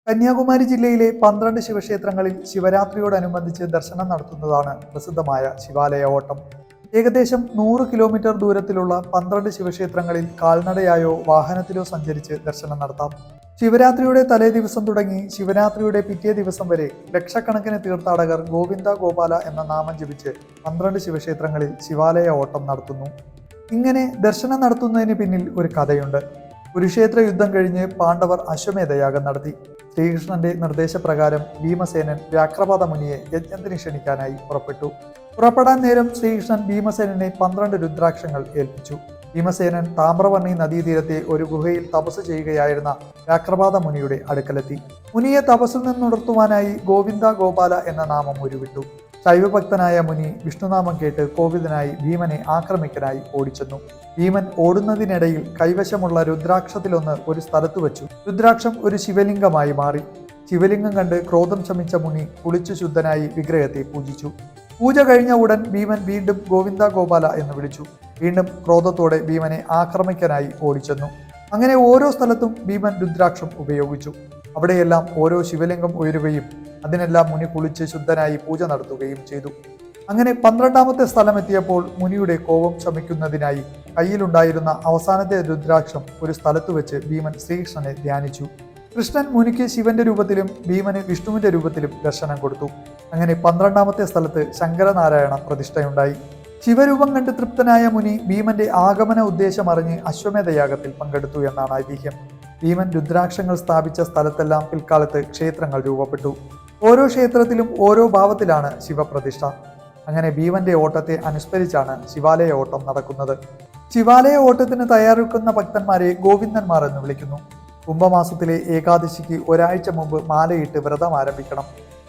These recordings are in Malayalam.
കന്യാകുമാരി ജില്ലയിലെ 12 ശിവക്ഷേത്രങ്ങളിൽ ശിവരാത്രിയോടനുബന്ധിച്ച് ദർശനം നടത്തുന്നതാണ് പ്രസിദ്ധമായ ശിവാലയ ഓട്ടം. ഏകദേശം 100 കിലോമീറ്റർ ദൂരത്തിലുള്ള 12 ശിവക്ഷേത്രങ്ങളിൽ കാൽനടയായോ വാഹനത്തിലോ സഞ്ചരിച്ച് ദർശനം നടത്താം. ശിവരാത്രിയുടെ തലേ ദിവസം തുടങ്ങി ശിവരാത്രിയുടെ പിറ്റേ ദിവസം വരെ ലക്ഷക്കണക്കിന് തീർത്ഥാടകർ ഗോവിന്ദ ഗോപാല എന്ന നാമം ജപിച്ച് 12 ശിവക്ഷേത്രങ്ങളിൽ ശിവാലയ ഓട്ടം നടത്തുന്നു. ഇങ്ങനെ ദർശനം നടത്തുന്നതിന് പിന്നിൽ ഒരു കഥയുണ്ട്. കുരുക്ഷേത്ര യുദ്ധം കഴിഞ്ഞ് പാണ്ഡവർ അശ്വമേധയാഗം നടത്തി. ശ്രീകൃഷ്ണന്റെ നിർദ്ദേശപ്രകാരം ഭീമസേനൻ വ്യാഘ്രപാദ മുനിയെ യജ്ഞത്തിന് ക്ഷണിക്കാനായി പുറപ്പെടാൻ നേരം ശ്രീകൃഷ്ണൻ ഭീമസേനനെ 12 രുദ്രാക്ഷങ്ങൾ ഏൽപ്പിച്ചു. ഭീമസേനൻ താമ്രവർണ്ണി നദീതീരത്തെ ഒരു ഗുഹയിൽ തപസ് ചെയ്യുകയായിരുന്ന വ്യാഘ്രപാദ മുനിയുടെ അടുക്കലെത്തി. മുനിയെ തപസ്സിൽ നിന്നുണർത്തുവാനായി ഗോവിന്ദ ഗോപാല എന്ന നാമം ഉരുവിട്ടു. ശൈവഭക്തനായ മുനി വിഷ്ണുനാമം കേട്ട് കോപിതനായി ഭീമനെ ആക്രമിക്കാനായി ഓടിച്ചെന്നു. ഭീമൻ ഓടുന്നതിനിടയിൽ കൈവശമുള്ള രുദ്രാക്ഷത്തിലൊന്ന് ഒരു സ്ഥലത്ത് വെച്ചു. രുദ്രാക്ഷം ഒരു ശിവലിംഗമായി മാറി. ശിവലിംഗം കണ്ട് ക്രോധം ശമിച്ച മുനി കുളിച്ചു ശുദ്ധനായി വിഗ്രഹത്തെ പൂജിച്ചു. പൂജ കഴിഞ്ഞ ഉടൻ ഭീമൻ വീണ്ടും ഗോവിന്ദ ഗോപാല എന്ന് വിളിച്ചു. വീണ്ടും ക്രോധത്തോടെ ഭീമനെ ആക്രമിക്കാനായി ഓടിച്ചെന്നു. അങ്ങനെ ഓരോ സ്ഥലത്തും ഭീമൻ രുദ്രാക്ഷം ഉപയോഗിച്ചു. അവിടെയെല്ലാം ഓരോ ശിവലിംഗം ഉയരുകയും അതിനെല്ലാം മുനി കുളിച്ച് ശുദ്ധനായി പൂജ നടത്തുകയും ചെയ്തു. അങ്ങനെ 12ാമത്തെ സ്ഥലമെത്തിയപ്പോൾ മുനിയുടെ കോപം ശമിക്കുന്നതിനായി കയ്യിലുണ്ടായിരുന്ന അവസാനത്തെ രുദ്രാക്ഷം ഒരു സ്ഥലത്ത് വെച്ച് ഭീമൻ ശ്രീകൃഷ്ണനെ ധ്യാനിച്ചു. കൃഷ്ണൻ മുനിക്ക് ശിവന്റെ രൂപത്തിലും ഭീമന് വിഷ്ണുവിന്റെ രൂപത്തിലും ദർശനം കൊടുത്തു. അങ്ങനെ 12ാമത്തെ സ്ഥലത്ത് ശങ്കരനാരായണ പ്രതിഷ്ഠയുണ്ടായി. ശിവരൂപം കണ്ട് തൃപ്തനായ മുനി ഭീമന്റെ ആഗമന ഉദ്ദേശം അറിഞ്ഞ് അശ്വമേധയാഗത്തിൽ പങ്കെടുത്തു എന്നാണ് ഐതിഹ്യം. ഭീമൻ രുദ്രാക്ഷങ്ങൾ സ്ഥാപിച്ച സ്ഥലത്തെല്ലാം പിൽക്കാലത്ത് ക്ഷേത്രങ്ങൾ രൂപപ്പെട്ടു. ഓരോ ക്ഷേത്രത്തിലും ഓരോ ഭാവത്തിലാണ് ശിവപ്രതിഷ്ഠ. അങ്ങനെ ഭീമന്റെ ഓട്ടത്തെ അനുസ്മരിച്ചാണ് ശിവാലയ ഓട്ടം നടക്കുന്നത്. ശിവാലയ ഓട്ടത്തിന് തയ്യാറെടുക്കുന്ന ഭക്തന്മാരെ ഗോവിന്ദന്മാർ എന്ന് വിളിക്കുന്നു. കുംഭമാസത്തിലെ ഏകാദശിക്ക് ഒരാഴ്ച മുമ്പ് മാലയിട്ട് വ്രതം ആരംഭിക്കണം.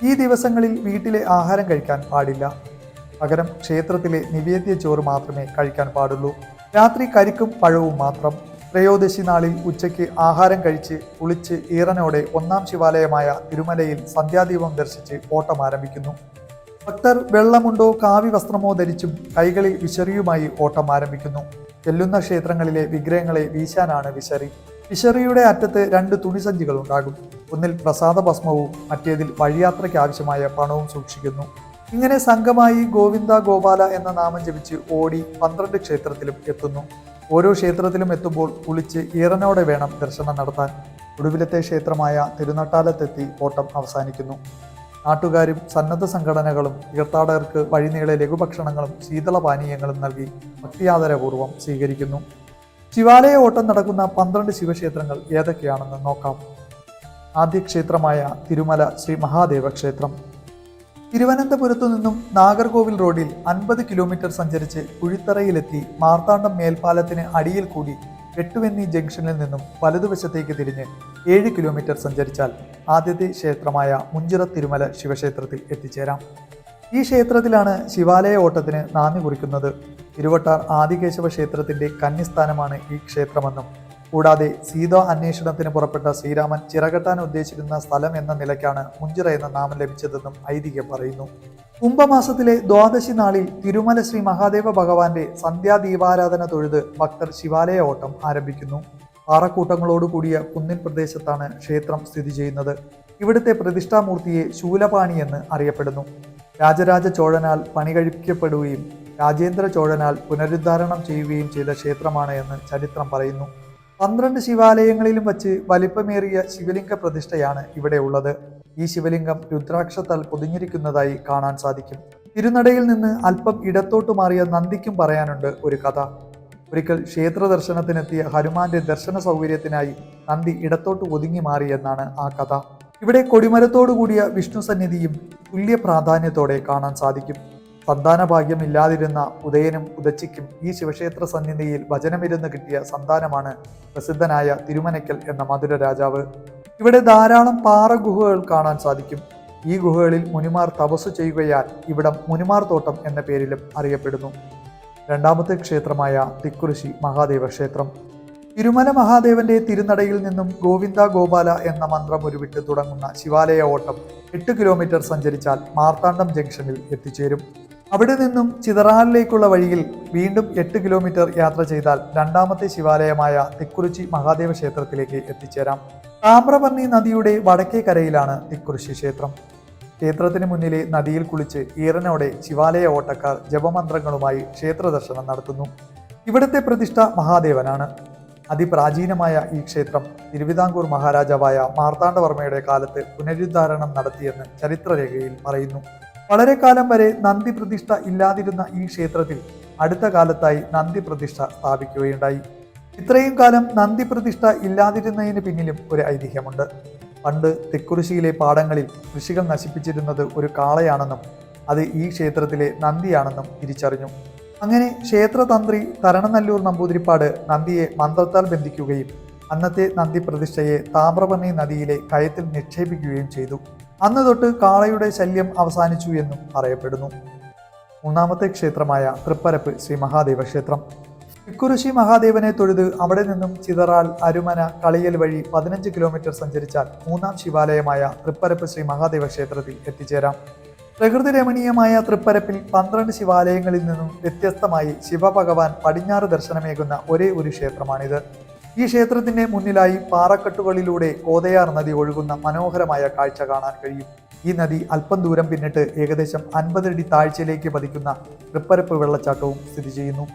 ഈ ദിവസങ്ങളിൽ വീട്ടിലെ ആഹാരം കഴിക്കാൻ പാടില്ല. പകരം ക്ഷേത്രത്തിലെ നിവേദ്യ ചോറ് മാത്രമേ കഴിക്കാൻ പാടുള്ളൂ. രാത്രി കരിക്കും പഴവും മാത്രം. ത്രയോദശി നാളിൽ ഉച്ചയ്ക്ക് ആഹാരം കഴിച്ച് കുളിച്ച് ഈറനോടെ 1ാം ശിവാലയമായ തിരുമലയിൽ സന്ധ്യാദീപം ദർശിച്ച് ഓട്ടം ആരംഭിക്കുന്നു. ഭക്തർ വെള്ളമുണ്ടോ കാവി വസ്ത്രമോ ധരിച്ചും കൈകളിൽ വിശറിയുമായി ഓട്ടം ആരംഭിക്കുന്നു. ചെല്ലുന്ന ക്ഷേത്രങ്ങളിലെ വിഗ്രഹങ്ങളെ വീശാനാണ് വിശറി. വിശറിയുടെ അറ്റത്ത് 2 തുണിസഞ്ചികൾ ഉണ്ടാകും. ഒന്നിൽ പ്രസാദ ഭസ്മവും മറ്റേതിൽ വഴിയാത്രയ്ക്ക് ആവശ്യമായ പണവും സൂക്ഷിക്കുന്നു. ഇങ്ങനെ സംഘമായി ഗോവിന്ദ ഗോപാല എന്ന നാമം ജപിച്ച് ഓടി 12 ക്ഷേത്രത്തിലും എത്തുന്നു. ഓരോ ക്ഷേത്രത്തിലും എത്തുമ്പോൾ കുളിച്ച് ഈറനോടെ വേണം ദർശനം നടത്താൻ. ഒടുവിലത്തെ ക്ഷേത്രമായ തിരുനട്ടാലത്തെത്തി ഓട്ടം അവസാനിക്കുന്നു. നാട്ടുകാരും സന്നദ്ധ സംഘടനകളും തീർത്ഥാടകർക്ക് വഴിനീളെ ലഘുഭക്ഷണങ്ങളും ശീതളപാനീയങ്ങളും നൽകി ഭക്തിയാദരപൂർവ്വം സ്വീകരിക്കുന്നു. ശിവാലയ ഓട്ടം നടക്കുന്ന 12 ശിവക്ഷേത്രങ്ങൾ ഏതൊക്കെയാണെന്ന് നോക്കാം. ആദ്യ ക്ഷേത്രമായ തിരുമല ശ്രീ മഹാദേവ ക്ഷേത്രം. തിരുവനന്തപുരത്തു നിന്നും നാഗർകോവിൽ റോഡിൽ 50 കിലോമീറ്റർ സഞ്ചരിച്ച് കുഴിത്തറയിലെത്തി മാർത്താണ്ഡം മേൽപ്പാലത്തിന് അടിയിൽ കൂടി വെട്ടുവെന്നി ജംഗ്ഷനിൽ നിന്നും വലതുവശത്തേക്ക് തിരിഞ്ഞ് 7 കിലോമീറ്റർ സഞ്ചരിച്ചാൽ ആദ്യത്തെ ക്ഷേത്രമായ മുഞ്ചിറ തിരുമല ശിവക്ഷേത്രത്തിൽ എത്തിച്ചേരാം. ഈ ക്ഷേത്രത്തിലാണ് ശിവാലയ ഓട്ടത്തിന് നാന്ദി കുറിക്കുന്നത്. തിരുവട്ടാർ ആദികേശവ ക്ഷേത്രത്തിന്റെ കന്നിസ്ഥാനമാണ് ഈ ക്ഷേത്രമെന്നും കൂടാതെ സീതാ അന്വേഷണത്തിന് പുറപ്പെട്ട ശ്രീരാമൻ ചിറകെട്ടാൻ ഉദ്ദേശിച്ചിരുന്ന സ്ഥലം എന്ന നിലയ്ക്കാണ് മുഞ്ചിറ എന്ന നാമം ലഭിച്ചതെന്നും ഐതിഹ്യം പറയുന്നു. കുംഭമാസത്തിലെ ദ്വാദശി നാളിൽ തിരുമല ശ്രീ മഹാദേവ ഭഗവാന്റെ സന്ധ്യാദീപാരാധന തൊഴുത് ഭക്തർ ശിവാലയ ഓട്ടം ആരംഭിക്കുന്നു. പാറക്കൂട്ടങ്ങളോടുകൂടിയ കുന്നിൻ പ്രദേശത്താണ് ക്ഷേത്രം സ്ഥിതി ചെയ്യുന്നത്. ഇവിടുത്തെ പ്രതിഷ്ഠാമൂർത്തിയെ ശൂലപാണി എന്ന് അറിയപ്പെടുന്നു. രാജരാജ ചോഴനാൽ പണി കഴിപ്പിക്കപ്പെടുകയും രാജേന്ദ്ര ചോഴനാൽ പുനരുദ്ധാരണം ചെയ്യുകയും ചെയ്ത ക്ഷേത്രമാണ് എന്ന് ചരിത്രം പറയുന്നു. 12 ശിവാലയങ്ങളിലും വച്ച് വലിപ്പമേറിയ ശിവലിംഗ പ്രതിഷ്ഠയാണ് ഇവിടെ ഉള്ളത്. ഈ ശിവലിംഗം രുദ്രാക്ഷത്താൽ പൊതിഞ്ഞിരിക്കുന്നതായി കാണാൻ സാധിക്കും. തിരുനടയിൽ നിന്ന് അല്പം ഇടത്തോട്ട് മാറിയ നന്ദിക്കും പറയാനുണ്ട് ഒരു കഥ. ഒരിക്കൽ ക്ഷേത്ര ദർശനത്തിനെത്തിയ ഹനുമാന്റെ ദർശന സൗകര്യത്തിനായി നന്ദി ഇടത്തോട്ട് ഒതുങ്ങി മാറി എന്നാണ് ആ കഥ. ഇവിടെ കൊടിമരത്തോടു കൂടിയ വിഷ്ണു സന്നിധിയും തുല്യ പ്രാധാന്യത്തോടെ കാണാൻ സാധിക്കും. സന്താനഭാഗ്യമില്ലാതിരുന്ന ഉദയനും ഉദച്ചിക്കും ഈ ശിവക്ഷേത്ര സന്നിധിയിൽ വചനമിരുന്ന് കിട്ടിയ സന്താനമാണ് പ്രസിദ്ധനായ തിരുമനയ്ക്കൽ എന്ന മധുര രാജാവ്. ഇവിടെ ധാരാളം പാറ ഗുഹകൾ കാണാൻ സാധിക്കും. ഈ ഗുഹകളിൽ മുനിമാർ തപസ്സു ചെയ്യുകയാൽ ഇവിടം മുനിമാർ തോട്ടം എന്ന പേരിലും അറിയപ്പെടുന്നു. 2ാമത്തെ ക്ഷേത്രമായ തിക്കുറിശി മഹാദേവ ക്ഷേത്രം. തിരുമല മഹാദേവന്റെ തിരുനടയിൽ നിന്നും ഗോവിന്ദ ഗോപാല എന്ന മന്ത്രം ഉരുവിട്ട് തുടങ്ങുന്ന ശിവാലയ ഓട്ടം 8 കിലോമീറ്റർ സഞ്ചരിച്ചാൽ മാർത്താണ്ഡം ജംഗ്ഷനിൽ എത്തിച്ചേരും. അവിടെ നിന്നും ചിതറാലിലേക്കുള്ള വഴിയിൽ വീണ്ടും 8 കിലോമീറ്റർ യാത്ര ചെയ്താൽ 2ാമത്തെ ശിവാലയമായ തിക്കുറിച്ചി മഹാദേവ ക്ഷേത്രത്തിലേക്ക് എത്തിച്ചേരാം. താമ്രപർണി നദിയുടെ വടക്കേ കരയിലാണ് തിക്കുറിശി ക്ഷേത്രം. ക്ഷേത്രത്തിന് മുന്നിലെ നദിയിൽ കുളിച്ച് ഈറനോടെ ശിവാലയ ഓട്ടക്കാർ ജപമന്ത്രങ്ങളുമായി ക്ഷേത്ര ദർശനം നടത്തുന്നു. ഇവിടുത്തെ പ്രതിഷ്ഠ മഹാദേവനാണ്. അതിപ്രാചീനമായ ഈ ക്ഷേത്രം തിരുവിതാംകൂർ മഹാരാജാവായ മാർത്താണ്ഡവർമ്മയുടെ കാലത്ത് പുനരുദ്ധാരണം നടത്തിയെന്ന് ചരിത്രരേഖയിൽ പറയുന്നു. വളരെ കാലം വരെ നന്ദി പ്രതിഷ്ഠ ഇല്ലാതിരുന്ന ഈ ക്ഷേത്രത്തിൽ അടുത്ത കാലത്തായി നന്ദി പ്രതിഷ്ഠ സ്ഥാപിക്കുകയുണ്ടായി. ഇത്രയും കാലം നന്ദി പ്രതിഷ്ഠ ഇല്ലാതിരുന്നതിന് പിന്നിലും ഒരു ഐതിഹ്യമുണ്ട്. പണ്ട് തെക്കുറിശിയിലെ പാടങ്ങളിൽ കൃഷികൾ നശിപ്പിച്ചിരുന്നത് ഒരു കാളയാണെന്നും അത് ഈ ക്ഷേത്രത്തിലെ നന്ദിയാണെന്നും തിരിച്ചറിഞ്ഞു. അങ്ങനെ ക്ഷേത്രതന്ത്രി തരണനല്ലൂർ നമ്പൂതിരിപ്പാട് നന്ദിയെ മന്ത്രത്താൽ ബന്ധിക്കുകയും അന്നത്തെ നന്ദി പ്രതിഷ്ഠയെ താമ്രപർണി നദിയിലെ കയത്തിൽ നിക്ഷേപിക്കുകയും ചെയ്തു. അന്ന് തൊട്ട് കാളയുടെ ശല്യം അവസാനിച്ചു എന്നും പറയപ്പെടുന്നു. മൂന്നാമത്തെ ക്ഷേത്രമായ തൃപ്പരപ്പ് ശ്രീ മഹാദേവ ക്ഷേത്രം. തിക്കുറിശി മഹാദേവനെ തൊഴുത് അവിടെ നിന്നും ചിതറാൽ, അരുമന, കളിയൽ വഴി 15 കിലോമീറ്റർ സഞ്ചരിച്ചാൽ മൂന്നാം ശിവാലയമായ തൃപ്പരപ്പ് ശ്രീ മഹാദേവ ക്ഷേത്രത്തിൽ എത്തിച്ചേരാം. പ്രകൃതി രമണീയമായ തൃപ്പരപ്പിൽ 12 ശിവാലയങ്ങളിൽ നിന്നും വ്യത്യസ്തമായി ശിവഭഗവാൻ പടിഞ്ഞാറ് ദർശനമേകുന്ന ഒരേ ഒരു ക്ഷേത്രമാണിത്. ഈ ക്ഷേത്രത്തിന്റെ മുന്നിലായി പാറക്കെട്ടുകളിലൂടെ കോതയാർ നദി ഒഴുകുന്ന മനോഹരമായ കാഴ്ച കാണാൻ കഴിയും. ഈ നദി അല്പം ദൂരം പിന്നിട്ട് ഏകദേശം 50 അടി താഴ്ചയിലേക്ക് പതിക്കുന്ന തൃപ്പരപ്പ് വെള്ളച്ചാട്ടവും സ്ഥിതി ചെയ്യുന്നു.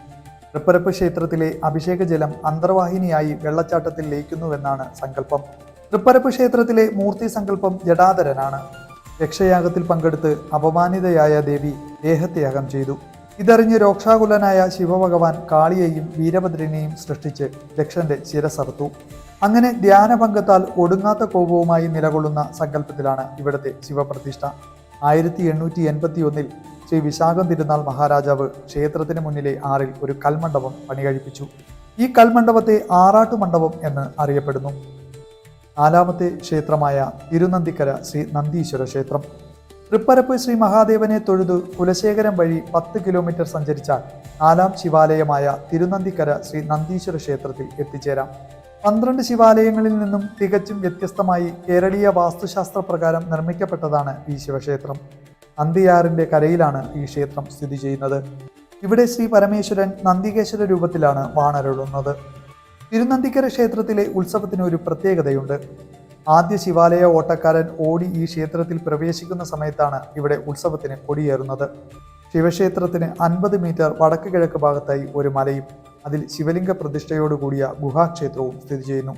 തൃപ്പരപ്പ് ക്ഷേത്രത്തിലെ അഭിഷേക ജലം അന്തർവാഹിനിയായി വെള്ളച്ചാട്ടത്തിൽ ലയിക്കുന്നുവെന്നാണ് സങ്കല്പം. തൃപ്പരപ്പ് ക്ഷേത്രത്തിലെ മൂർത്തി സങ്കല്പം ജടാധരനാണ്. യക്ഷയാഗത്തിൽ പങ്കെടുത്ത് അപമാനിതയായ ദേവി ദേഹത്യാഗം ചെയ്തു. ഇതറിഞ്ഞ് രോക്ഷാകുലനായ ശിവഭഗവാൻ കാളിയെയും വീരഭദ്രനെയും സൃഷ്ടിച്ച് ദക്ഷന്റെ ശിരസറുത്തു. അങ്ങനെ ധ്യാനഭംഗത്താൽ ഒടുങ്ങാത്ത കോപവുമായി നിലകൊള്ളുന്ന സങ്കല്പത്തിലാണ് ഇവിടുത്തെ ശിവപ്രതിഷ്ഠ. 1881 ശ്രീ വിശാഖം തിരുനാൾ മഹാരാജാവ് ക്ഷേത്രത്തിന് മുന്നിലെ ആറിൽ ഒരു കൽമണ്ഡപം പണികഴിപ്പിച്ചു. ഈ കൽമണ്ഡപത്തെ ആറാട്ടുമണ്ഡപം എന്ന് അറിയപ്പെടുന്നു. നാലാമത്തെ ക്ഷേത്രമായ തിരുനന്ദിക്കര ശ്രീ നന്ദീശ്വര ക്ഷേത്രം. തൃപ്പരപ്പ് ശ്രീ മഹാദേവനെ തൊഴുതു കുലശേഖരം വഴി 10 കിലോമീറ്റർ സഞ്ചരിച്ചാൽ നാലാം ശിവാലയമായ തിരുനന്ദിക്കര ശ്രീ നന്ദീശ്വര ക്ഷേത്രത്തിൽ എത്തിച്ചേരാം. 12 ശിവാലയങ്ങളിൽ നിന്നും തികച്ചും വ്യത്യസ്തമായി കേരളീയ വാസ്തുശാസ്ത്ര പ്രകാരം നിർമ്മിക്കപ്പെട്ടതാണ് ഈ ശിവക്ഷേത്രം. നന്ദിയാറിന്റെ കരയിലാണ് ഈ ക്ഷേത്രം സ്ഥിതി ചെയ്യുന്നത്. ഇവിടെ ശ്രീ പരമേശ്വരൻ നന്ദികേശ്വര രൂപത്തിലാണ് വാണരുളുന്നത്. തിരുനന്ദിക്കര ക്ഷേത്രത്തിലെ ഉത്സവത്തിന് ഒരു പ്രത്യേകതയുണ്ട്. ആദ്യ ശിവാലയ ഓട്ടക്കാരൻ ഓടി ഈ ക്ഷേത്രത്തിൽ പ്രവേശിക്കുന്ന സമയത്താണ് ഇവിടെ ഉത്സവത്തിന് കൊടിയേറുന്നത്. ശിവക്ഷേത്രത്തിന് 50 മീറ്റർ വടക്ക് കിഴക്ക് ഭാഗത്തായി ഒരു മലയും അതിൽ ശിവലിംഗ പ്രതിഷ്ഠയോടുകൂടിയ ഗുഹാക്ഷേത്രവും സ്ഥിതി ചെയ്യുന്നു.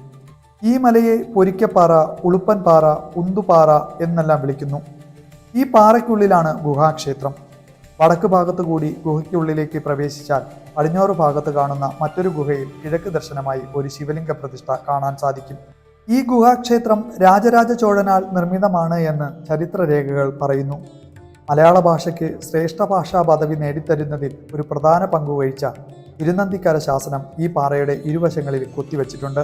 ഈ മലയെ പൊരിക്കപ്പാറ, ഉളുപ്പൻപാറ, ഉന്തുപാറ എന്നെല്ലാം വിളിക്കുന്നു. ഈ പാറയ്ക്കുള്ളിലാണ് ഗുഹാക്ഷേത്രം. വടക്ക് ഭാഗത്തു കൂടി ഗുഹയ്ക്കുള്ളിലേക്ക് പ്രവേശിച്ചാൽ പടിഞ്ഞാറ് ഭാഗത്ത് കാണുന്ന മറ്റൊരു ഗുഹയിൽ കിഴക്ക് ദർശനമായി ഒരു ശിവലിംഗ പ്രതിഷ്ഠ കാണാൻ സാധിക്കും. ഈ ഗുഹാക്ഷേത്രം രാജരാജ ചോഴനാൽ നിർമ്മിതമാണ് എന്ന് ചരിത്രരേഖകൾ പറയുന്നു. മലയാള ഭാഷയ്ക്ക് ശ്രേഷ്ഠ ഭാഷാ പദവി നേടിത്തരുന്നതിൽ ഒരു പ്രധാന പങ്കുവഹിച്ച തിരുനന്ദിക്കര ശാസനം ഈ പാറയുടെ ഇരുവശങ്ങളിൽ കൊത്തിവെച്ചിട്ടുണ്ട്.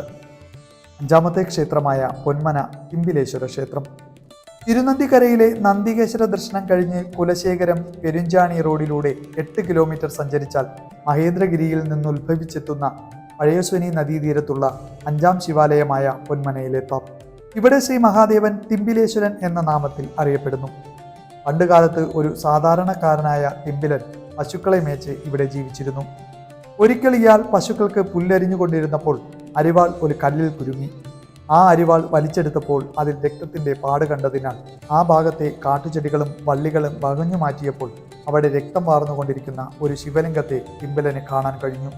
അഞ്ചാമത്തെ ക്ഷേത്രമായ പൊന്മന തിമ്പിലേശ്വര ക്ഷേത്രം. തിരുനന്ദിക്കരയിലെ നന്ദികേശ്വര ദർശനം കഴിഞ്ഞ് കുലശേഖരം പെരുഞ്ചാണി റോഡിലൂടെ 8 കിലോമീറ്റർ സഞ്ചരിച്ചാൽ മഹേന്ദ്രഗിരിയിൽ നിന്നുത്ഭവിച്ചെത്തുന്ന പഴയസ്വനി നദീതീരത്തുള്ള 5ാം ശിവാലയമായ പൊന്മനയിലെത്താം. ഇവിടെ ശ്രീ മഹാദേവൻ തിമ്പിലേശ്വരൻ എന്ന നാമത്തിൽ അറിയപ്പെടുന്നു. പണ്ടുകാലത്ത് ഒരു സാധാരണക്കാരനായ തിമ്പിലൻ പശുക്കളെ മേച്ച് ഇവിടെ ജീവിച്ചിരുന്നു. ഒരിക്കൽ ഇയാൾ പശുക്കൾക്ക് പുല്ലരിഞ്ഞുകൊണ്ടിരുന്നപ്പോൾ അരിവാൾ ഒരു കല്ലിൽ കുരുങ്ങി. ആ അരിവാൾ വലിച്ചെടുത്തപ്പോൾ അതിൽ രക്തത്തിന്റെ പാട് കണ്ടതിനാൽ ആ ഭാഗത്തെ കാട്ടുചെടികളും വള്ളികളും വകഞ്ഞു മാറ്റിയപ്പോൾ അവിടെ രക്തം വാർന്നുകൊണ്ടിരിക്കുന്ന ഒരു ശിവലിംഗത്തെ തിമ്പിലന് കാണാൻ കഴിഞ്ഞു.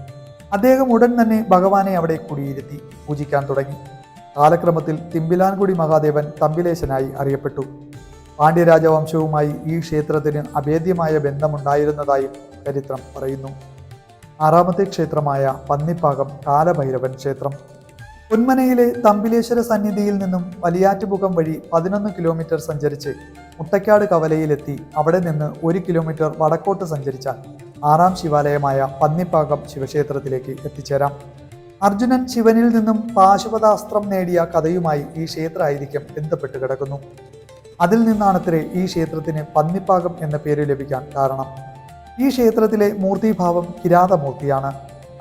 അദ്ദേഹം ഉടൻ തന്നെ ഭഗവാനെ അവിടെ കുടിയിരുത്തി പൂജിക്കാൻ തുടങ്ങി. കാലക്രമത്തിൽ തിമ്പിലാൻകുടി മഹാദേവൻ തമ്പിലേശനായി അറിയപ്പെട്ടു. പാണ്ഡ്യരാജവംശവുമായി ഈ ക്ഷേത്രത്തിന് അഭേദ്യമായ ബന്ധമുണ്ടായിരുന്നതായും ചരിത്രം പറയുന്നു. ആറാമത്തെ ക്ഷേത്രമായ പന്നിപ്പാകം കാലഭൈരവൻ ക്ഷേത്രം. പൊന്മനയിലെ തമ്പിലേശ്വര സന്നിധിയിൽ നിന്നും വലിയാറ്റുമുഖം വഴി 11 കിലോമീറ്റർ സഞ്ചരിച്ച് മുട്ടയ്ക്കാട് കവലയിലെത്തി അവിടെ നിന്ന് 1 കിലോമീറ്റർ വടക്കോട്ട് സഞ്ചരിച്ചാൽ 6ാം ശിവാലയമായ പന്നിപ്പാകം ശിവക്ഷേത്രത്തിലേക്ക് എത്തിച്ചേരാം. അർജുനൻ ശിവനിൽ നിന്നും പാശുപതാസ്ത്രം നേടിയ കഥയുമായി ഈ ക്ഷേത്ര ഐതിഹ്യം ബന്ധപ്പെട്ട് കിടക്കുന്നു. അതിൽ നിന്നാണത്രേ ഈ ക്ഷേത്രത്തിന് പന്നിപ്പാകം എന്ന പേര് ലഭിക്കാൻ കാരണം. ഈ ക്ഷേത്രത്തിലെ മൂർത്തിഭാവം കിരാതമൂർത്തിയാണ്.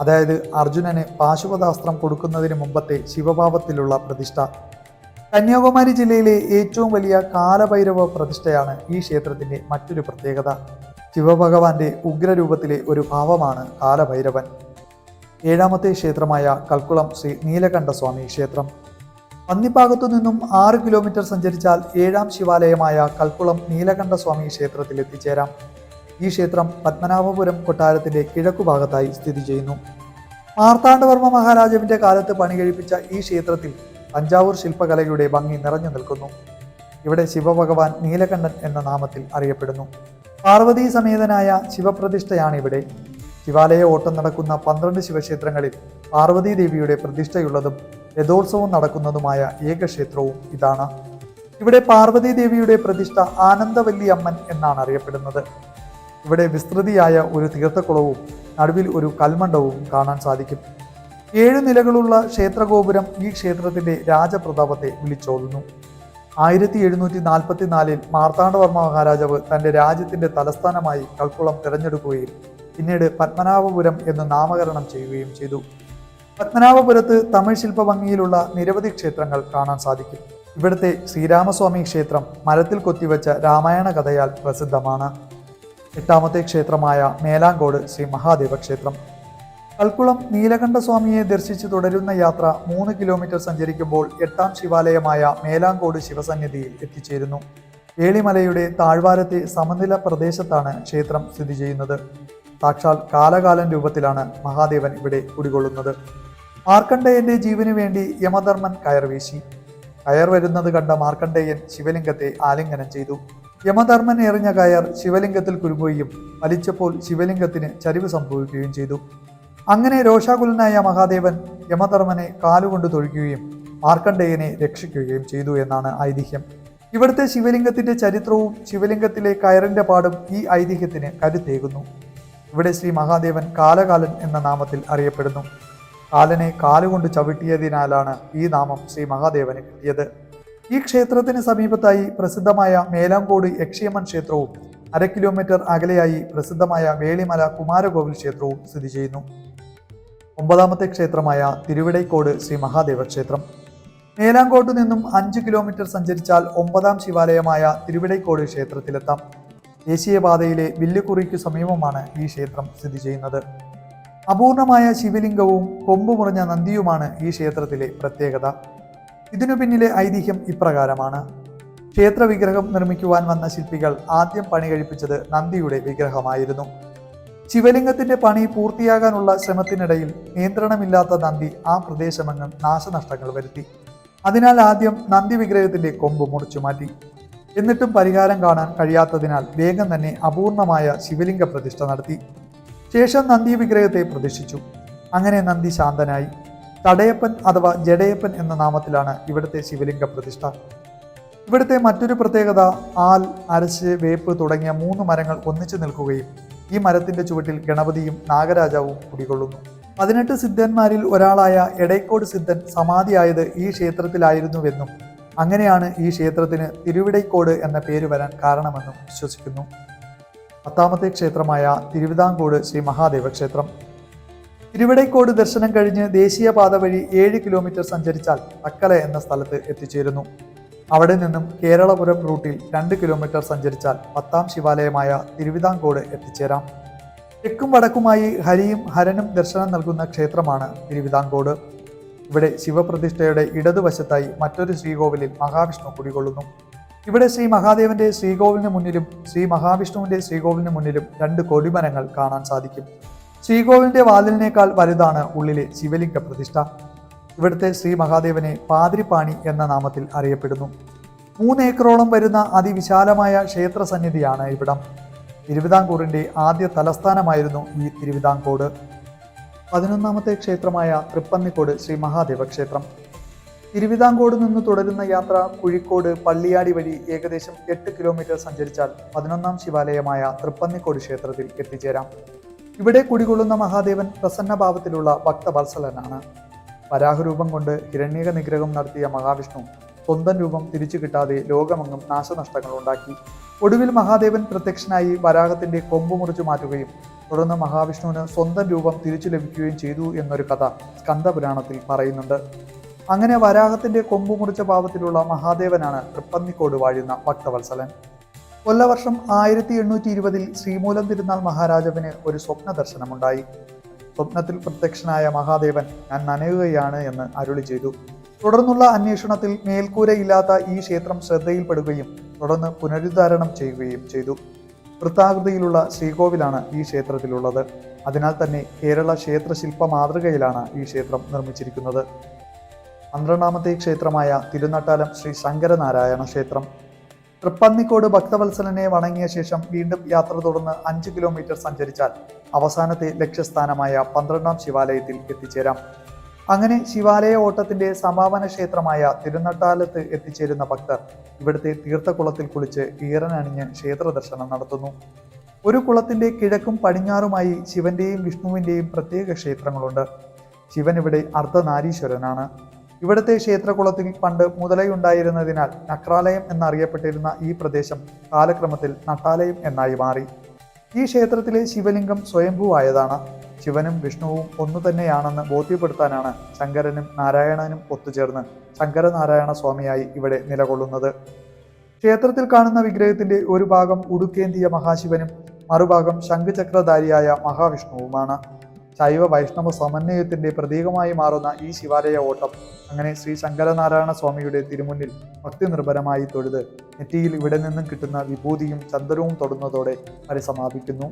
അതായത് അർജുനന് പാശുപതാസ്ത്രം കൊടുക്കുന്നതിന് മുമ്പത്തെ ശിവഭാവത്തിലുള്ള പ്രതിഷ്ഠ. കന്യാകുമാരി ജില്ലയിലെ ഏറ്റവും വലിയ കാലഭൈരവ പ്രതിഷ്ഠയാണ് ഈ ക്ഷേത്രത്തിന്റെ മറ്റൊരു പ്രത്യേകത. ശിവഭഗവാന്റെ ഉഗ്രരൂപത്തിലെ ഒരു ഭാവമാണ് കാലഭൈരവൻ. ഏഴാമത്തെ ക്ഷേത്രമായ കൽക്കുളം ശ്രീ നീലകണ്ഠസ്വാമി ക്ഷേത്രം. പന്നിപ്പാകത്തു നിന്നും 6 കിലോമീറ്റർ സഞ്ചരിച്ചാൽ 7ാം ശിവാലയമായ കൽക്കുളം നീലകണ്ഠസ്വാമി ക്ഷേത്രത്തിൽ എത്തിച്ചേരാം. ഈ ക്ഷേത്രം പത്മനാഭപുരം കൊട്ടാരത്തിന്റെ കിഴക്കുഭാഗത്തായി സ്ഥിതി ചെയ്യുന്നു. മാർത്താണ്ഡവർമ്മ മഹാരാജാവിന്റെ കാലത്ത് പണി കഴിപ്പിച്ച ഈ ക്ഷേത്രത്തിൽ തഞ്ചാവൂർ ശില്പകലയുടെ ഭംഗി നിറഞ്ഞു നിൽക്കുന്നു. ഇവിടെ ശിവഭഗവാൻ നീലകണ്ഠൻ എന്ന നാമത്തിൽ അറിയപ്പെടുന്നു. പാർവതീ സമേതനായ ശിവപ്രതിഷ്ഠയാണ് ഇവിടെ. ശിവാലയ ഓട്ടം നടക്കുന്ന 12 ശിവക്ഷേത്രങ്ങളിൽ പാർവതീ ദേവിയുടെ പ്രതിഷ്ഠയുള്ളതും രഥോത്സവം നടക്കുന്നതുമായ ഏക ക്ഷേത്രവും ഇതാണ്. ഇവിടെ പാർവതീ ദേവിയുടെ പ്രതിഷ്ഠ ആനന്ദവല്ലി അമ്മൻ എന്നാണ് അറിയപ്പെടുന്നത്. ഇവിടെ വിസ്തൃതിയായ ഒരു തീർത്ഥക്കുളവും നടുവിൽ ഒരു കൽമണ്ഡപവും കാണാൻ സാധിക്കും. 7 നിലകളുള്ള ക്ഷേത്രഗോപുരം ഈ ക്ഷേത്രത്തിന്റെ രാജപ്രതാപത്തെ വിളിച്ചോതുന്നു. 1744 മാർത്താണ്ഡവർമ്മ മഹാരാജാവ് തന്റെ രാജ്യത്തിന്റെ തലസ്ഥാനമായി കൽക്കുളം തിരഞ്ഞെടുക്കുകയും പിന്നീട് പത്മനാഭപുരം എന്ന് നാമകരണം ചെയ്യുകയും ചെയ്തു. പത്മനാഭപുരത്ത് തമിഴ് ശില്പഭംഗിയിലുള്ള നിരവധി ക്ഷേത്രങ്ങൾ കാണാൻ സാധിക്കും. ഇവിടുത്തെ ശ്രീരാമസ്വാമി ക്ഷേത്രം മരത്തിൽ കൊത്തിവെച്ച രാമായണ കഥയാൽ പ്രസിദ്ധമാണ്. 8ാമത്തെ ക്ഷേത്രമായ മേലാങ്കോട് ശ്രീ മഹാദേവ ക്ഷേത്രം. കൽക്കുളം നീലകണ്ഠസ്വാമിയെ ദർശിച്ച് തുടരുന്ന യാത്ര 3 കിലോമീറ്റർ സഞ്ചരിക്കുമ്പോൾ 8ാം ശിവാലയമായ മേലാങ്കോട് ശിവസന്നിധിയിൽ എത്തിച്ചേരുന്നു. ഏളിമലയുടെ താഴ്വാരത്തെ സമനില പ്രദേശത്താണ് ക്ഷേത്രം സ്ഥിതി ചെയ്യുന്നത്. സാക്ഷാൽ കാലകാലൻ രൂപത്തിലാണ് മഹാദേവൻ ഇവിടെ കുടികൊള്ളുന്നത്. മാർക്കണ്ഡേയന്റെ ജീവന് വേണ്ടി യമധർമ്മൻ കയർ വീശി. കയർ വരുന്നത് കണ്ട മാർക്കണ്ഡേയൻ ശിവലിംഗത്തെ ആലിംഗനം ചെയ്തു. യമധർമ്മൻ എറിഞ്ഞ കയർ ശിവലിംഗത്തിൽ കുരുങ്ങുകയും വലിച്ചപ്പോൾ ശിവലിംഗത്തിന് ചരിവ് സംഭവിക്കുകയും ചെയ്തു. അങ്ങനെ രോഷാകുലനായ മഹാദേവൻ യമധർമ്മനെ കാലുകൊണ്ട് തൊഴിക്കുകയും മാർക്കണ്ഡേയനെ രക്ഷിക്കുകയും ചെയ്തു എന്നാണ് ഐതിഹ്യം. ഇവിടുത്തെ ശിവലിംഗത്തിന്റെ ചരിത്രവും ശിവലിംഗത്തിലെ കയറിന്റെ പാടും ഈ ഐതിഹ്യത്തിന് കരുത്തേകുന്നു. ഇവിടെ ശ്രീ മഹാദേവൻ കാലകാലൻ എന്ന നാമത്തിൽ അറിയപ്പെടുന്നു. കാലനെ കാലുകൊണ്ട് ചവിട്ടിയതിനാലാണ് ഈ നാമം ശ്രീ മഹാദേവന് കിട്ടിയത്. ഈ ക്ഷേത്രത്തിന് സമീപത്തായി പ്രസിദ്ധമായ മേലാങ്കോട് യക്ഷിയമ്മൻ ക്ഷേത്രവും 1/2 കിലോമീറ്റർ അകലെയായി പ്രസിദ്ധമായ വേളിമല കുമാരകോവിൽ ക്ഷേത്രവും സ്ഥിതി ചെയ്യുന്നു. 9ാമത്തെ ക്ഷേത്രമായ തിരുവിടൈക്കോട് ശ്രീ മഹാദേവ ക്ഷേത്രം. മേലാങ്കോട്ടു നിന്നും 5 കിലോമീറ്റർ സഞ്ചരിച്ചാൽ 9ാം ശിവാലയമായ തിരുവിടൈക്കോട് ക്ഷേത്രത്തിലെത്താം. ദേശീയപാതയിലെ വില്ലുകുറിക്കു സമീപമാണ് ഈ ക്ഷേത്രം സ്ഥിതി ചെയ്യുന്നത്. അപൂർണമായ ശിവലിംഗവും കൊമ്പു മുറിഞ്ഞ നന്ദിയുമാണ് ഈ ക്ഷേത്രത്തിലെ പ്രത്യേകത. ഇതിനു പിന്നിലെ ഐതിഹ്യം ഇപ്രകാരമാണ്. ക്ഷേത്ര വിഗ്രഹം നിർമ്മിക്കുവാൻ വന്ന ശില്പികൾ ആദ്യം പണി കഴിപ്പിച്ചത് നന്ദിയുടെ വിഗ്രഹമായിരുന്നു. ശിവലിംഗത്തിന്റെ പണി പൂർത്തിയാകാനുള്ള ശ്രമത്തിനിടയിൽ നിയന്ത്രണമില്ലാത്ത നന്ദി ആ പ്രദേശമെങ്ങും നാശനഷ്ടങ്ങൾ വരുത്തി. അതിനാൽ ആദ്യം നന്ദി വിഗ്രഹത്തിന്റെ കൊമ്പ് മുറിച്ചു മാറ്റി. എന്നിട്ടും പരിഹാരം കാണാൻ കഴിയാത്തതിനാൽ വേഗം തന്നെ അപൂർണമായ ശിവലിംഗ പ്രതിഷ്ഠ നടത്തി. ശേഷം നന്ദി വിഗ്രഹത്തെ പ്രതിഷ്ഠിച്ചു. അങ്ങനെ നന്ദി ശാന്തനായി. തടയപ്പൻ അഥവാ ജഡയപ്പൻ എന്ന നാമത്തിലാണ് ഇവിടുത്തെ ശിവലിംഗ പ്രതിഷ്ഠ. ഇവിടുത്തെ മറ്റൊരു പ്രത്യേകത ആൽ, അരശ്, വേപ്പ് തുടങ്ങിയ 3 മരങ്ങൾ ഒന്നിച്ചു നിൽക്കുകയും ഈ മരത്തിന്റെ ചുവട്ടിൽ ഗണപതിയും നാഗരാജാവും കുടികൊള്ളുന്നു. 18 സിദ്ധന്മാരിൽ ഒരാളായ എടൈക്കോട് സിദ്ധൻ സമാധിയായത് ഈ ക്ഷേത്രത്തിലായിരുന്നുവെന്നും അങ്ങനെയാണ് ഈ ക്ഷേത്രത്തിന് തിരുവിടൈക്കോട് എന്ന പേര് വരാൻ കാരണമെന്നും വിശ്വസിക്കുന്നു. 10ാമത്തെ ക്ഷേത്രമായ തിരുവിതാംകോട് ശ്രീ മഹാദേവ ക്ഷേത്രം. തിരുവിടൈക്കോട് ദർശനം കഴിഞ്ഞ് ദേശീയപാത വഴി 7 കിലോമീറ്റർ സഞ്ചരിച്ചാൽ തക്കല എന്ന സ്ഥലത്ത് എത്തിച്ചേരുന്നു. അവിടെ നിന്നും കേരളപുരം റൂട്ടിൽ 2 കിലോമീറ്റർ സഞ്ചരിച്ചാൽ 10ാം ശിവാലയമായ തിരുവിതാംകോട് എത്തിച്ചേരാം. തെക്കും വടക്കുമായി ഹരിയും ഹരനും ദർശനം നൽകുന്ന ക്ഷേത്രമാണ് തിരുവിതാംകോട്. ഇവിടെ ശിവപ്രതിഷ്ഠയുടെ ഇടതുവശത്തായി മറ്റൊരു ശ്രീകോവിലിൽ മഹാവിഷ്ണു കുടികൊള്ളുന്നു. ഇവിടെ ശ്രീ മഹാദേവന്റെ ശ്രീകോവിലിന് മുന്നിലും ശ്രീ മഹാവിഷ്ണുവിന്റെ ശ്രീകോവിലിന് മുന്നിലും 2 കൊടിമരങ്ങൾ കാണാൻ സാധിക്കും. ശ്രീകോവിലിന്റെ വാതിലിനേക്കാൾ വലുതാണ് ഉള്ളിലെ ശിവലിംഗ പ്രതിഷ്ഠ. ഇവിടുത്തെ ശ്രീ മഹാദേവനെ പാതിരിപ്പാണി എന്ന നാമത്തിൽ അറിയപ്പെടുന്നു. 3 ഏക്കറോളം വരുന്ന അതിവിശാലമായ ക്ഷേത്ര സന്നിധിയാണ് ഇവിടം. തിരുവിതാംകൂറിന്റെ ആദ്യ തലസ്ഥാനമായിരുന്നു ഈ തിരുവിതാംകോട്. 11ാമത്തെ ക്ഷേത്രമായ തൃപ്പന്നിക്കോട് ശ്രീ മഹാദേവ ക്ഷേത്രം. തിരുവിതാംകോട് നിന്ന് തുടരുന്ന യാത്ര കുഴിക്കോട്, പള്ളിയാടി വഴി ഏകദേശം 8 കിലോമീറ്റർ സഞ്ചരിച്ചാൽ 11ാം ശിവാലയമായ തൃപ്പന്നിക്കോട് ക്ഷേത്രത്തിൽ എത്തിച്ചേരാം. ഇവിടെ കുടികൊള്ളുന്ന മഹാദേവൻ പ്രസന്നഭാവത്തിലുള്ള ഭക്തവത്സലനാണ്. വരാഹരൂപം കൊണ്ട് ഹിരണ്യക നിഗ്രഹം നടത്തിയ മഹാവിഷ്ണു സ്വന്തം രൂപം തിരിച്ചു കിട്ടാതെ ലോകമെങ്ങും നാശനഷ്ടങ്ങൾ ഉണ്ടാക്കി. ഒടുവിൽ മഹാദേവൻ പ്രത്യക്ഷനായി വരാഹത്തിന്റെ കൊമ്പ് മുറിച്ചു മാറ്റുകയും തുടർന്ന് മഹാവിഷ്ണുവിന് സ്വന്തം രൂപം തിരിച്ചു ലഭിക്കുകയും ചെയ്തു എന്നൊരു കഥ സ്കന്ദപുരാണത്തിൽ പറയുന്നുണ്ട്. അങ്ങനെ വരാഹത്തിന്റെ കൊമ്പ് മുറിച്ച ഭാവത്തിലുള്ള മഹാദേവനാണ് തൃപ്പന്നിക്കോട് വാഴുന്ന ഭക്തവത്സലൻ. കൊല്ലവർഷം 1820 ശ്രീമൂലം തിരുനാൾ മഹാരാജാവിന് ഒരു സ്വപ്ന ദർശനമുണ്ടായി. സ്വപ്നത്തിൽ പ്രത്യക്ഷനായ മഹാദേവൻ ഞാൻ നനയുകയാണ് എന്ന് അരുളി ചെയ്തു. തുടർന്നുള്ള അന്വേഷണത്തിൽ മേൽക്കൂരയില്ലാത്ത ഈ ക്ഷേത്രം ശ്രദ്ധയിൽപ്പെടുകയും തുടർന്ന് പുനരുദ്ധാരണം ചെയ്യുകയും ചെയ്തു. വൃത്താകൃതിയിലുള്ള ശ്രീകോവിലാണ് ഈ ക്ഷേത്രത്തിലുള്ളത്. അതിനാൽ തന്നെ കേരള ക്ഷേത്രശില്പ മാതൃകയിലാണ് ഈ ക്ഷേത്രം നിർമ്മിച്ചിരിക്കുന്നത്. 12ാമത്തെ ക്ഷേത്രമായ തിരുനട്ടാലം ശ്രീ ശങ്കരനാരായണ ക്ഷേത്രം. തൃപ്പന്നിക്കോട് ഭക്തവത്സലനെ വണങ്ങിയ ശേഷം വീണ്ടും യാത്ര തുടർന്ന് 5 കിലോമീറ്റർ സഞ്ചരിച്ചാൽ അവസാനത്തെ ലക്ഷ്യസ്ഥാനമായ 12ാം ശിവാലയത്തിൽ എത്തിച്ചേരാം. അങ്ങനെ ശിവാലയ ഓട്ടത്തിന്റെ സമാപന ക്ഷേത്രമായ തിരുനട്ടാലത്ത് എത്തിച്ചേരുന്ന ഭക്തർ ഇവിടുത്തെ തീർത്ഥക്കുളത്തിൽ കുളിച്ച് ഈറനണിഞ്ഞ് ക്ഷേത്ര ദർശനം നടത്തുന്നു. ഒരു കുളത്തിന്റെ കിഴക്കും പടിഞ്ഞാറുമായി ശിവന്റെയും വിഷ്ണുവിന്റെയും പ്രത്യേക ക്ഷേത്രങ്ങളുണ്ട്. ശിവൻ ഇവിടെ അർദ്ധനാരീശ്വരനാണ്. ഇവിടുത്തെ ക്ഷേത്രകുളത്തിൽ പണ്ട് മുതലയുണ്ടായിരുന്നതിനാൽ നക്രാലയം എന്നറിയപ്പെട്ടിരുന്ന ഈ പ്രദേശം കാലക്രമത്തിൽ നട്ടാലയം എന്നായി മാറി. ഈ ക്ഷേത്രത്തിലെ ശിവലിംഗം സ്വയംഭൂവായതാണ്. ശിവനും വിഷ്ണുവും ഒന്നു തന്നെയാണെന്ന് ബോധ്യപ്പെടുത്താനാണ് ശങ്കരനും നാരായണനും ഒത്തുചേർന്ന് ശങ്കരനാരായണ സ്വാമിയായി ഇവിടെ നിലകൊള്ളുന്നത്. ക്ഷേത്രത്തിൽ കാണുന്ന വിഗ്രഹത്തിന്റെ ഒരു ഭാഗം ഉടുക്കേന്തിയ മഹാശിവനും മറുഭാഗം ശംഖുചക്രധാരിയായ മഹാവിഷ്ണുവുമാണ്. ശൈവ വൈഷ്ണവ സമന്വയത്തിന്റെ പ്രതീകമായി മാറുന്ന ഈ ശിവാലയ ഓട്ടം അങ്ങനെ ശ്രീ ശങ്കരനാരായണ സ്വാമിയുടെ തിരുമുന്നിൽ ഭക്തി നിർഭരമായി തൊഴുത് നെറ്റിയിൽ ഇവിടെ നിന്നും കിട്ടുന്ന വിഭൂതിയും ചന്ദനവും തൊടുന്നതോടെ പരിസമാപിക്കുന്നു.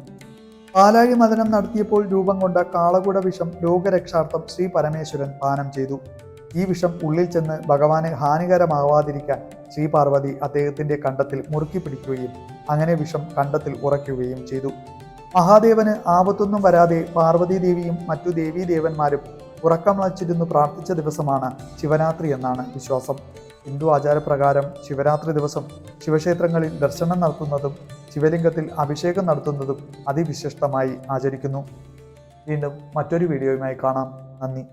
പാലാഴി മദനം നടത്തിയപ്പോൾ രൂപം കൊണ്ട കാളകൂട വിഷം ലോകരക്ഷാർത്ഥം ശ്രീ പരമേശ്വരൻ പാനം ചെയ്തു. ഈ വിഷം ഉള്ളിൽ ചെന്ന് ഭഗവാന് ഹാനികരമാവാതിരിക്കാൻ ശ്രീ പാർവതി അദ്ദേഹത്തിന്റെ കണ്ടത്തിൽ മുറുക്കി പിടിക്കുകയും അങ്ങനെ വിഷം കണ്ടത്തിൽ ഉറയ്ക്കുകയും ചെയ്തു. മഹാദേവന് ആപത്തൊന്നും വരാതെ പാർവതീദേവിയും മറ്റു ദേവീദേവന്മാരും ഉറക്കമളച്ചിരുന്നു പ്രാർത്ഥിച്ച ദിവസമാണ് ശിവരാത്രി എന്നാണ് വിശ്വാസം. ഹിന്ദു ആചാരപ്രകാരം ശിവരാത്രി ദിവസം ശിവക്ഷേത്രങ്ങളിൽ ദർശനം നടത്തുന്നതും ശിവലിംഗത്തിൽ അഭിഷേകം നടത്തുന്നതും അതിവിശിഷ്ടമായി ആചരിക്കുന്നു. വീണ്ടും മറ്റൊരു വീഡിയോയുമായി കാണാം. നന്ദി.